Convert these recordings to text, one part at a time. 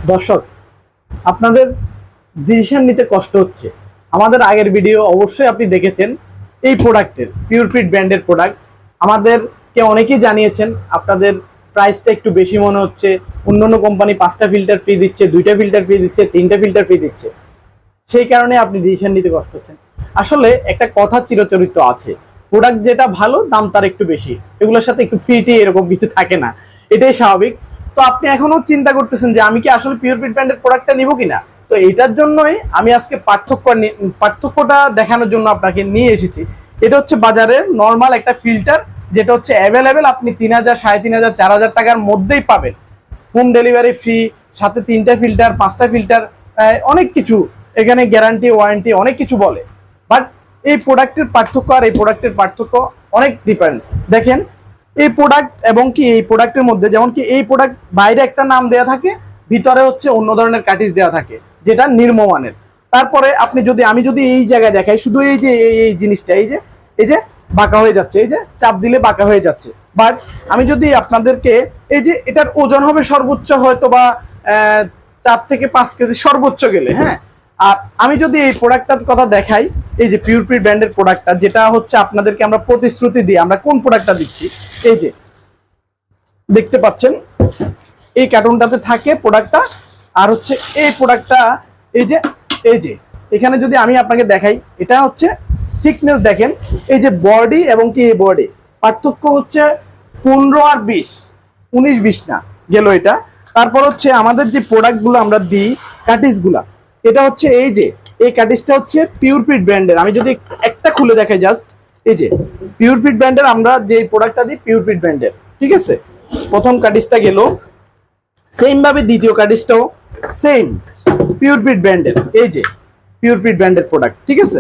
দর্শক, আপনাদের ডিসিশন নিতে কষ্ট হচ্ছে। আমাদের আগের ভিডিও অবশ্যই আপনি দেখেছেন। এই প্রোডাক্টের পিওরফিট ব্র্যান্ডের প্রোডাক্ট আমাদেরকে অনেকেই জানিয়েছেন আপনাদের প্রাইসটা একটু বেশি মনে হচ্ছে। অন্যান্য কোম্পানি 5টা ফিল্টার ফ্রি দিচ্ছে, 2টা ফিল্টার ফ্রি দিচ্ছে, 3টা ফিল্টার ফ্রি দিচ্ছে, সেই কারণে আপনি ডিসিশন নিতে কষ্ট হচ্ছেন। আসলে একটা কথা চিরচরিত আছে, প্রোডাক্ট যেটা ভালো দাম তার একটু বেশি, এগুলোর সাথে একটু ফ্রিতে এরকম কিছু থাকে না, এটাই স্বাভাবিক। তো আপনি এখনো চিন্তা করতেছেন যে আমি কি আসলে পিওরফিট ব্র্যান্ডের প্রোডাক্টটা নিব কিনা। তো এটার জন্যই আমি আজকে পার্থক্যটা দেখানোর জন্য আপনাকে নিয়ে এসেছি। এটা হচ্ছে বাজারের নর্মাল একটা ফিল্টার, যেটা হচ্ছে অ্যাভেলেবেল, আপনি 3000, 3500, 4000 টাকার মধ্যেই পাবেন। হোম ডেলিভারি ফ্রি, সাথে 3টা ফিল্টার, 5টা ফিল্টার, অনেক কিছু এখানে গ্যারান্টি ওয়ারেন্টি অনেক কিছু বলে। বাট এই প্রোডাক্টের পার্থক্য আর এই প্রোডাক্টের পার্থক্য অনেক ডিফারেন্স। দেখেন এই প্রোডাক্ট এবং কি এই প্রোডাক্টের মধ্যে, যেমন কি এই প্রোডাক্ট বাইরে একটা নাম দেওয়া থাকে, ভিতরে হচ্ছে অন্য ধরনের কাটিজ দেওয়া থাকে, যেটা নিম্নমানের। তারপরে আমি যদি এই জায়গায় দেখাই, শুধু এই যে এই জিনিসটা, এই যে বাঁকা হয়ে যাচ্ছে, এই যে চাপ দিলে বাঁকা হয়ে যাচ্ছে। বাট আমি যদি আপনাদেরকে এই যে এটার ওজন হবে সর্বোচ্চ হয়তো বা 4 থেকে 5 কেজি সর্বোচ্চ গেলে, হ্যাঁ। আর আমি যদি এই প্রোডাক্টটার কথা দেখাই, এই যে পিওরফিট ব্র্যান্ডের প্রোডাক্টটা, যেটা হচ্ছে আপনাদেরকে আমরা প্রতিশ্রুতি দিই, আমরা কোন প্রোডাক্টটা দিচ্ছি, এই যে দেখতে পাচ্ছেন এই কার্টুনটাতে থাকে প্রোডাক্টটা। আর হচ্ছে এই প্রোডাক্টটা এই যে এখানে যদি আমি আপনাকে দেখাই, এটা হচ্ছে থিকনেস দেখেন, এই যে বডি এবং কি এই বডি পার্থক্য হচ্ছে 15 আর 20, 19-20 না গেল এটা। তারপর হচ্ছে আমাদের যে প্রোডাক্টগুলো আমরা দিই, কাটিজগুলা, এটা হচ্ছে এই কাটিজটা হচ্ছে পিওরফিট ব্র্যান্ডের। আমি যদি একটা খুলে দেখাই জাস্ট, এই যে পিওরফিট ব্র্যান্ডের আমরা যে প্রোডাক্টটা দিই পিওরফিট ব্র্যান্ডের, ঠিক আছে। প্রথম কাটিজটা গেল, সেম ভাবে দ্বিতীয় কাটিজটাও সেম পিওরফিট ব্র্যান্ডের, এই যে পিওরফিট ব্র্যান্ডের প্রোডাক্ট, ঠিক আছে।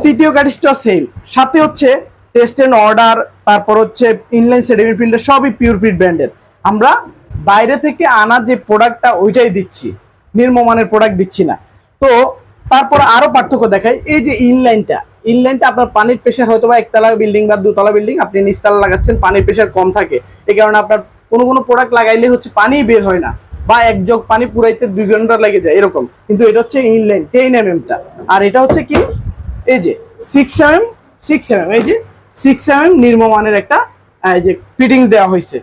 তৃতীয় কাটিজটাও সেম, সাথে হচ্ছে টেস্ট এন্ড অর্ডার, তারপর হচ্ছে ইনলাইন সেডিমেন্ট ফিল্টার, সবই পিওরফিট ব্র্যান্ডের। আমরা বাইরে থেকে আনা যে প্রোডাক্টটা ওইটাই দিচ্ছি, নিম্নমানের প্রোডাক্ট দিচ্ছি না। তো তারপর আরো পার্থক্য দেখাই, এই যে ইনলাইনটা আপনার পানির প্রেশার হয়তো বা একতলা বিল্ডিং বা দুতলা বিল্ডিং, আপনি নিচতলা লাগাচ্ছেন, পানির প্রেশার কম থাকে, এই কারণে আপনার কোনো প্রোডাক্ট লাগাইলে হচ্ছে পানি বের হয় না, বা এক জগ পানি পুরাইতে 2 ঘন্টা লেগে যায় এরকম। কিন্তু এটা হচ্ছে ইনলাইন 10 mm টা, আর এটা হচ্ছে কি এই যে 6 mm, এই যে 6 mm নিম্নমানের একটা এই যে ফিটিংস দেওয়া হয়েছে।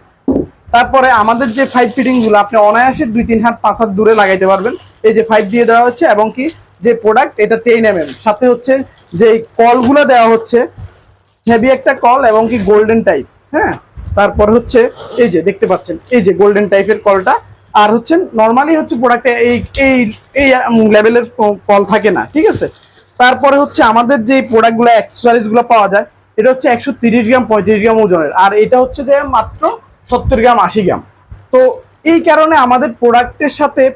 তারপরে আমাদের যে 5 ফিটিং গুলো আপনি অনায়াসে 2-3 হাত 5 হাত দূরে লাগাইতে পারবেন। এই যে 5 দিয়ে দেওয়া হচ্ছে, এবং কি যে প্রোডাক্ট এটা 10 mm, সাথে হচ্ছে যে কলগুলো দেওয়া হচ্ছে হেভি একটা কল এবং কি গোল্ডেন টাইপ, হ্যাঁ। তারপর হচ্ছে এই যে দেখতে পাচ্ছেন এই যে গোল্ডেন টাইপের কলটা, আর হচ্ছে নর্মালি হচ্ছে প্রোডাক্টে এই লেভেলের কল থাকে না, ঠিক আছে। তারপরে হচ্ছে আমাদের যে প্রোডাক্টগুলো অ্যাক্সেসরিজ গুলো পাওয়া যায়, এটা হচ্ছে 130 গ্রাম 35 গ্রাম ওজনের, আর এটা হচ্ছে যে মাত্র 70 গ্রাম 80 গ্রাম। তো এই কারণে আমাদের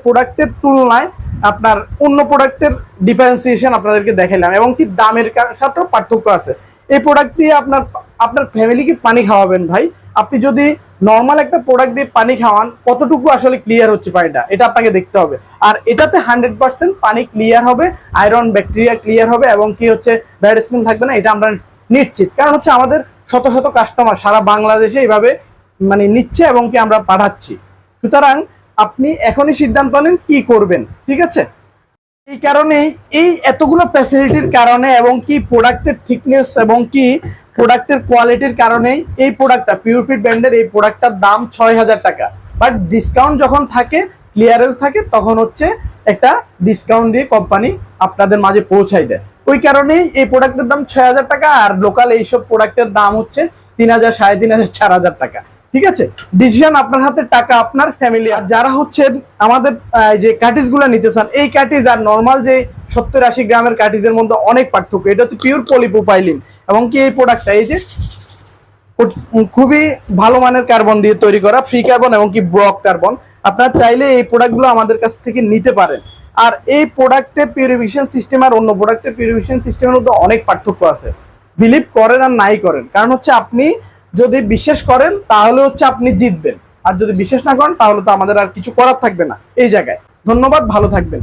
প্রোডাক্টের তুলনায় আপনার অন্য প্রোডাক্টের ডিফারেন্সিয়েশন আপনাদেরকে দেখাইলাম, এবং কি দামের সাথেও পার্থক্য আছে। এই প্রোডাক্ট দিয়ে আপনার ফ্যামিলিকে পানি খাওয়াবেন ভাই, আপনি যদি নর্মাল একটা প্রোডাক্ট দিয়ে পানি খাওয়ান, কতটুকু আসলে ক্লিয়ার হচ্ছে পানিটা, এটা আপনাকে দেখতে হবে। আর এটাতে 100% পানি ক্লিয়ার হবে, আয়রন ব্যাকটেরিয়া ক্লিয়ার হবে, এবং কি হচ্ছে ব্যাড স্মেল থাকবে না, এটা আমরা নিশ্চিত। কারণ হচ্ছে আমাদের শত শত কাস্টমার সারা বাংলাদেশে এইভাবে মানে নিচ্ছে, এবং কি আমরা পাঠাচ্ছি। সুতরাং আপনি এখনই সিদ্ধান্ত নেন কি করবেন, ঠিক আছে। এই কারণে এই এতগুলো ফ্যাসিলিটির কারণে, এবং কি প্রোডাক্টের থিকনেস এবং কি প্রোডাক্টের কোয়ালিটির কারণেই এই প্রোডাক্টটা পিওরফিট ব্র্যান্ডের এই প্রোডাক্টটার দাম 6000 টাকা। বাট ডিসকাউন্ট যখন থাকে, ক্লিয়ারেন্স থাকে, তখন হচ্ছে একটা ডিসকাউন্ট দিয়ে কোম্পানি আপনাদের মাঝে পৌঁছাই দেয়। ওই কারণেই এই প্রোডাক্টের দাম 6000 টাকা, আর লোকাল এইসব প্রোডাক্টের দাম হচ্ছে 3000, 3500, 4000 টাকা, ঠিক আছে। ডিসিশন আপনার হাতে, টাকা আপনার, ফ্যামিলি। আর যারা হচ্ছে আমাদের যে কাটিজ গুলো নিতে চান, এই কাটিজ আর নর্মাল যে 70-80 গ্রামের কাটিজের মধ্যে অনেক পার্থক্য। এটা হচ্ছে পিওর পলিপ্রোপাইলিন, এবং কি এই প্রোডাক্টটা এই যে খুবই ভালো মানের কার্বন দিয়ে তৈরি করা, ফ্রি কার্বন এবং কি ব্রক কার্বন। আপনারা চাইলে এই প্রোডাক্টগুলো আমাদের কাছ থেকে নিতে পারেন। আর এই প্রোডাক্টের পিউরিফিকেশন সিস্টেম আর অন্য প্রোডাক্টের পিউরিফিকেশন সিস্টেমের মধ্যে অনেক পার্থক্য আছে। বিলিভ করেন আর নাই করেন, কারণ হচ্ছে আপনি যদি বিশ্বাস করেন তাহলে হচ্ছে আপনি জিতবেন, আর যদি বিশ্বাস না করেন তাহলে তো আমাদের আর কিছু করার থাকবে না এই জায়গায়। ধন্যবাদ, ভালো থাকবেন।